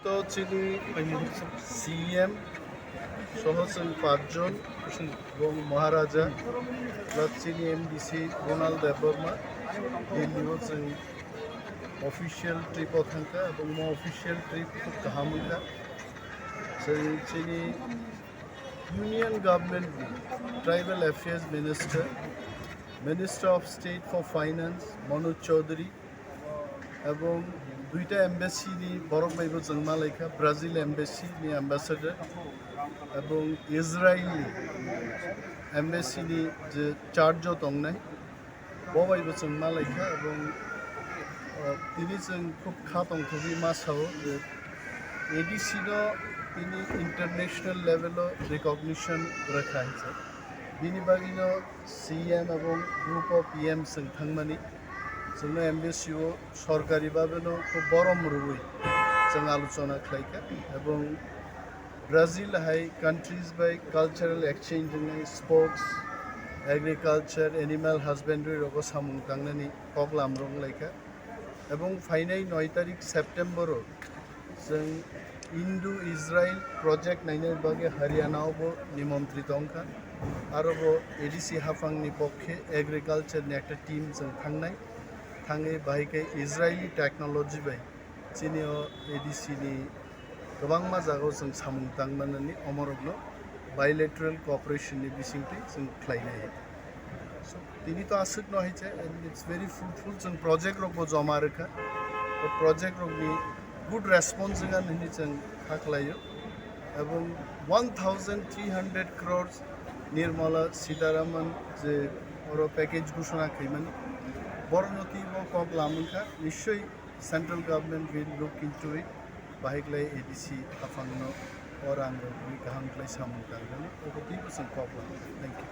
তো চিনি সিএম সহ जों 5 জন এবং মহারাজা প্লাস চিনি एमडीसी रनाल्ड देबबर्मा दिल्लीयाव जों अफिसियेल ट्रिपआव थांखा এবং अफिसियेल ट्रिप খুব गाहामैखा जों चिनि union government tribal affairs minister of state for finance Manoj Chaudhary এবং দুইটা এমবেসিনি বরক বাইবো जों मालायखा ब्राजिल एम्बेसिनि एम्बेसेडर এবং ইসরায়েলি एम्बेसिनि যে চার্জ দংনাই ববাইবো जों मालायखा এবং তিনি जों খুব খাতংথবি মাসাও যে এডিসিনো তিনি ইন্টারন্যাশনাল লেভেল রিকগনিশন রাখা হয়েছে बिनि बागैनो सीएम এবং ग्रुप अफ पीएम जों थांमानि जोंनो एम्बेसियाव सरकारि भाबेनो खुब बरम रुबै जों आलोचना खालायखा এবং ब्राजिल हाय कान्ट्रीज बाय कल्चरल एक्सचेंज जों स्पोर्ट्स एग्रिकालचार एनिमल हाजबेंड्री रगो सामुं थांनानै पग्लाम रंलायखा এবং फाइनाय 9 तारिख सेप्टेम्बर जों इंडो इजराइल प्रोजेक्ट नायनो बागे हरियाणावबो निमंत्रित अंखा आरोबो एडीसी हाफांनि पक्षे एग्रिकालचारनि एक टीम जों थांनाय थाङै बाहायखाय इजराइली टेक्नोलॉजी बाय चिनियो एडीसीनि गोबां मा जागाव जों सामुं थांमाननि अमरगनो बायलेटरल कोऑपरेशननि बिसिंथि जों खालायनाय सो तिनि तो आसुक न हायचे एंड इट्स वेरी फ्रुटफुल जों प्रोजेक्ट रखबो जमा रखा प्रोजेक्ट रखनि गुड रेस्पॉन्स जों नि जों खाख्लायो এবং 1300 crores निर्मला सीतारामन जे और पैकेज घोषणा खालामो बरनति वो कब लामोनखा निश्चय central government will look into it बाहायग्लाय एडीसी हाफांनो और आंगो गाहामग्लाय सामुं थांगोन अबतिबो जों कब लामो थैंक यू